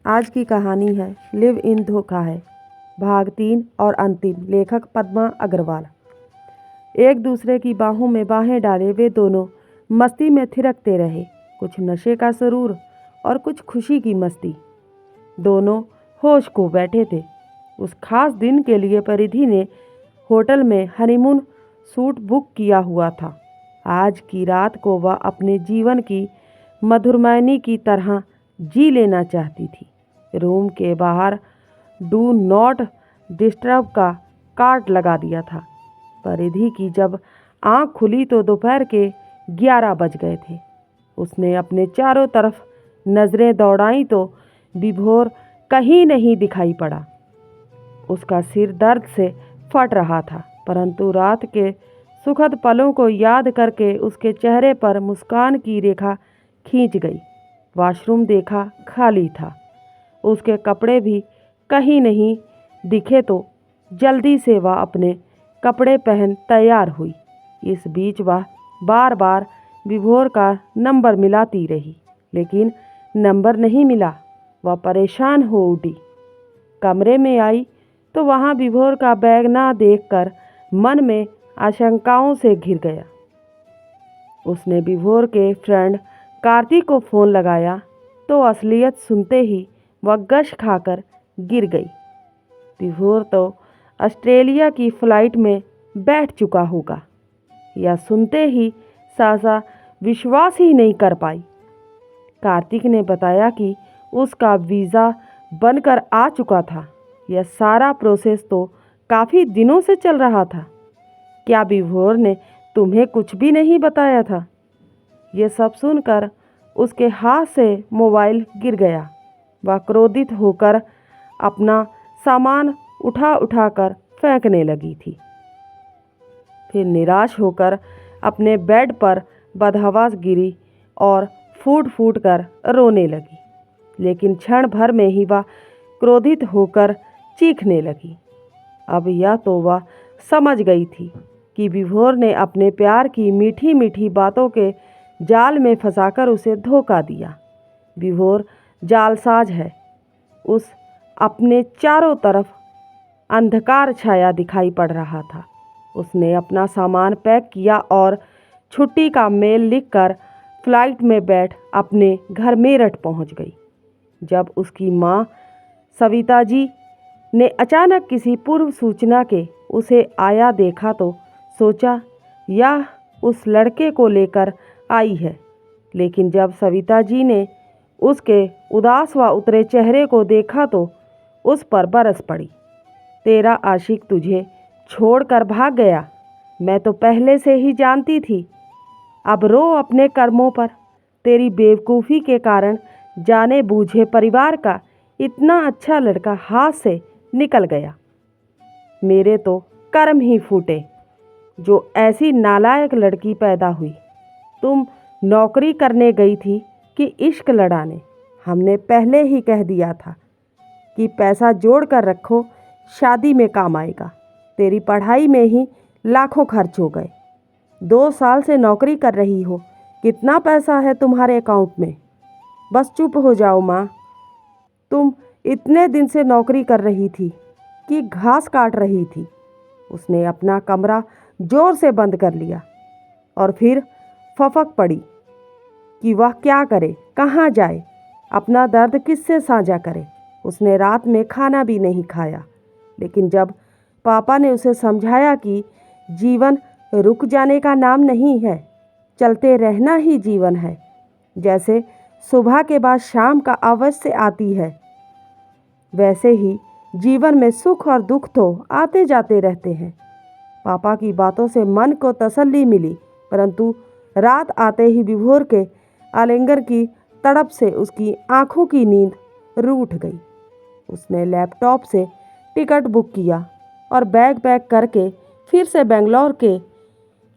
आज की कहानी है लिव इन धोखा है, भाग 3 और अंतिम। लेखक पद्मा अग्रवाल। एक दूसरे की बाहों में बाहें डाले वे दोनों मस्ती में थिरकते रहे, कुछ नशे का सुरूर और कुछ खुशी की मस्ती। दोनों होश खो बैठे थे। उस खास दिन के लिए परिधि ने होटल में हनीमून सूट बुक किया हुआ था। आज की रात को वह अपने जीवन की मधुरमयनी की तरह जी लेना चाहती थी। रूम के बाहर डू नॉट डिस्टर्ब का कार्ड लगा दिया था। परिधि की जब आंख खुली तो दोपहर के 11 बज गए थे। उसने अपने चारों तरफ नज़रें दौड़ाई तो विभोर कहीं नहीं दिखाई पड़ा। उसका सिर दर्द से फट रहा था, परंतु रात के सुखद पलों को याद करके उसके चेहरे पर मुस्कान की रेखा खींच गई। वॉशरूम देखा, खाली था। उसके कपड़े भी कहीं नहीं दिखे तो जल्दी से वह अपने कपड़े पहन तैयार हुई। इस बीच वह बार बार विभोर का नंबर मिलाती रही, लेकिन नंबर नहीं मिला। वह परेशान हो उठी। कमरे में आई तो वहाँ विभोर का बैग ना देखकर मन में आशंकाओं से घिर गया। उसने विभोर के फ्रेंड कार्तिक को फ़ोन लगाया तो असलियत सुनते ही वह गश खाकर गिर गई। विभोर तो ऑस्ट्रेलिया की फ़्लाइट में बैठ चुका होगा। यह सुनते ही सासा विश्वास ही नहीं कर पाई। कार्तिक ने बताया कि उसका वीज़ा बनकर आ चुका था। यह सारा प्रोसेस तो काफ़ी दिनों से चल रहा था। क्या विभोर ने तुम्हें कुछ भी नहीं बताया था? ये सब सुनकर उसके हाथ से मोबाइल गिर गया। वह क्रोधित होकर अपना सामान उठा कर फेंकने लगी थी। फिर निराश होकर अपने बेड पर बदहवास गिरी और फूट फूट कर रोने लगी। लेकिन क्षण भर में ही वह क्रोधित होकर चीखने लगी। अब यह तो वह समझ गई थी कि विभोर ने अपने प्यार की मीठी मीठी बातों के जाल में फंसाकर उसे धोखा दिया। विभोर जालसाज है। उस अपने चारों तरफ अंधकार छाया दिखाई पड़ रहा था। उसने अपना सामान पैक किया और छुट्टी का मेल लिखकर फ्लाइट में बैठ अपने घर मेरठ पहुंच गई। जब उसकी माँ सविता जी ने अचानक किसी पूर्व सूचना के उसे आया देखा तो सोचा यह उस लड़के को लेकर आई है। लेकिन जब सविता जी ने उसके उदास व उतरे चेहरे को देखा तो उस पर बरस पड़ी। तेरा आशिक तुझे छोड़कर भाग गया, मैं तो पहले से ही जानती थी। अब रो अपने कर्मों पर। तेरी बेवकूफ़ी के कारण जाने बूझे परिवार का इतना अच्छा लड़का हाथ से निकल गया। मेरे तो कर्म ही फूटे जो ऐसी नालायक लड़की पैदा हुई। तुम नौकरी करने गई थी कि इश्क लड़ाने? हमने पहले ही कह दिया था कि पैसा जोड़ कर रखो, शादी में काम आएगा। तेरी पढ़ाई में ही लाखों खर्च हो गए। 2 साल से नौकरी कर रही हो, कितना पैसा है तुम्हारे अकाउंट में? बस चुप हो जाओ माँ। तुम इतने दिन से नौकरी कर रही थी कि घास काट रही थी? उसने अपना कमरा जोर से बंद कर लिया और फिर फफक पड़ी कि वह क्या करे, कहाँ जाए, अपना दर्द किससे साझा करे। उसने रात में खाना भी नहीं खाया। लेकिन जब पापा ने उसे समझाया कि जीवन रुक जाने का नाम नहीं है, चलते रहना ही जीवन है, जैसे सुबह के बाद शाम का अवश्य आती है, वैसे ही जीवन में सुख और दुख तो आते जाते रहते हैं। पापा की बातों से मन को तसल्ली मिली, परंतु रात आते ही विभोर के आलिंगन की तड़प से उसकी आंखों की नींद रूठ गई। उसने लैपटॉप से टिकट बुक किया और बैग पैक करके फिर से बेंगलोर के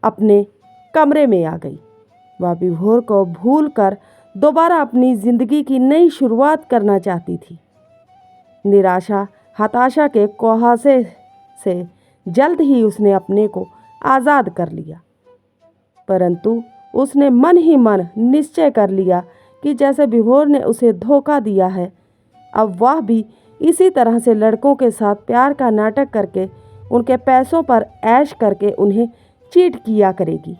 अपने कमरे में आ गई। वह विभोर को भूल कर दोबारा अपनी ज़िंदगी की नई शुरुआत करना चाहती थी। निराशा हताशा के कुहासे से जल्द ही उसने अपने को आज़ाद कर लिया, परंतु उसने मन ही मन निश्चय कर लिया कि जैसे विभोर ने उसे धोखा दिया है, अब वह भी इसी तरह से लड़कों के साथ प्यार का नाटक करके उनके पैसों पर ऐश करके उन्हें चीट किया करेगी।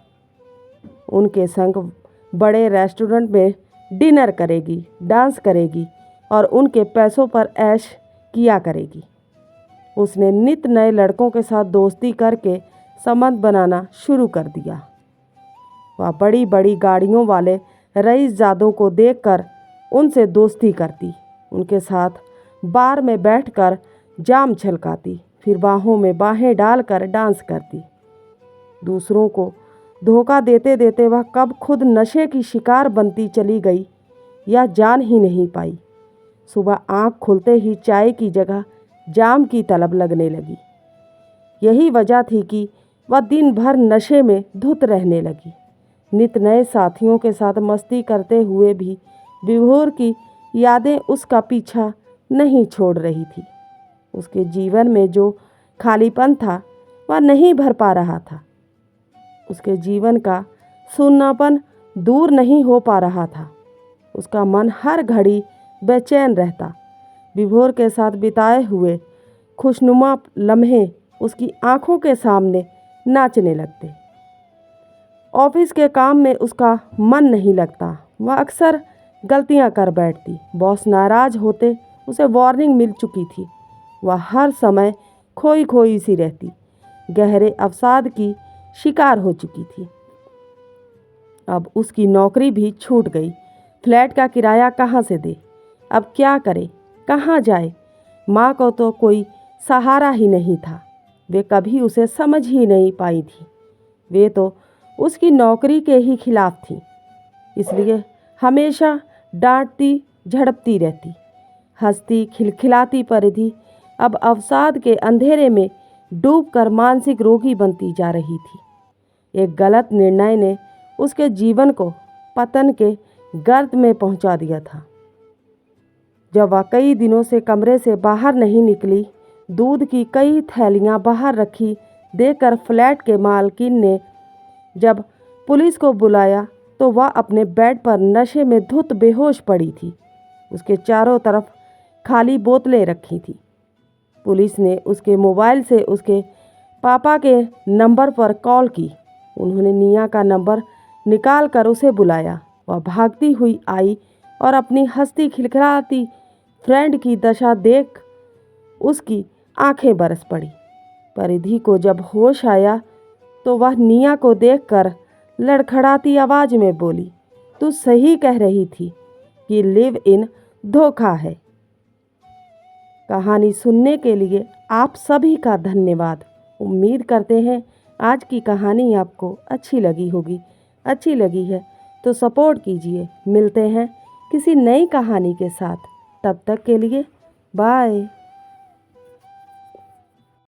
उनके संग बड़े रेस्टोरेंट में डिनर करेगी, डांस करेगी और उनके पैसों पर ऐश किया करेगी। उसने नित नए लड़कों के साथ दोस्ती करके संबंध बनाना शुरू कर दिया। वह बड़ी बड़ी गाड़ियों वाले रईसजादों को देखकर उनसे दोस्ती करती, उनके साथ बार में बैठकर जाम छलकाती, फिर बाहों में बाहें डालकर डांस करती। दूसरों को धोखा देते देते वह कब खुद नशे की शिकार बनती चली गई या जान ही नहीं पाई। सुबह आँख खुलते ही चाय की जगह जाम की तलब लगने लगी। यही वजह थी कि वह दिन भर नशे में धुत रहने लगी। नित नए साथियों के साथ मस्ती करते हुए भी विभोर की यादें उसका पीछा नहीं छोड़ रही थी। उसके जीवन में जो खालीपन था वह नहीं भर पा रहा था। उसके जीवन का सुन्नापन दूर नहीं हो पा रहा था। उसका मन हर घड़ी बेचैन रहता। विभोर के साथ बिताए हुए खुशनुमा लम्हे उसकी आंखों के सामने नाचने लगते। ऑफिस के काम में उसका मन नहीं लगता। वह अक्सर गलतियां कर बैठती। बॉस नाराज होते उसे वार्निंग मिल चुकी थी। वह हर समय खोई खोई सी रहती, गहरे अवसाद की शिकार हो चुकी थी। अब उसकी नौकरी भी छूट गई। फ्लैट का किराया कहाँ से दे? अब क्या करे, कहाँ जाए? माँ को तो कोई सहारा ही नहीं था। वे कभी उसे समझ ही नहीं पाई थी। वे तो उसकी नौकरी के ही खिलाफ थी, इसलिए हमेशा डांटती झड़पती रहती। हंसती खिलखिलाती परिधि अब अवसाद के अंधेरे में डूबकर मानसिक रोगी बनती जा रही थी। एक गलत निर्णय ने उसके जीवन को पतन के गर्त में पहुंचा दिया था। जब वह कई दिनों से कमरे से बाहर नहीं निकली, दूध की कई थैलियां बाहर रखी देखकर फ्लैट के मालकिन ने जब पुलिस को बुलाया तो वह अपने बेड पर नशे में धुत बेहोश पड़ी थी। उसके चारों तरफ खाली बोतलें रखी थी। पुलिस ने उसके मोबाइल से उसके पापा के नंबर पर कॉल की। उन्होंने निया का नंबर निकाल कर उसे बुलाया। वह भागती हुई आई और अपनी हंसती खिलखिलाती फ्रेंड की दशा देख उसकी आंखें बरस पड़ी। परिधि को जब होश आया तो वह निया को देखकर लड़खड़ाती आवाज़ में बोली, तू सही कह रही थी कि लिव इन धोखा है। कहानी सुनने के लिए आप सभी का धन्यवाद। उम्मीद करते हैं आज की कहानी आपको अच्छी लगी होगी। अच्छी लगी है तो सपोर्ट कीजिए। मिलते हैं किसी नई कहानी के साथ। तब तक के लिए बाय।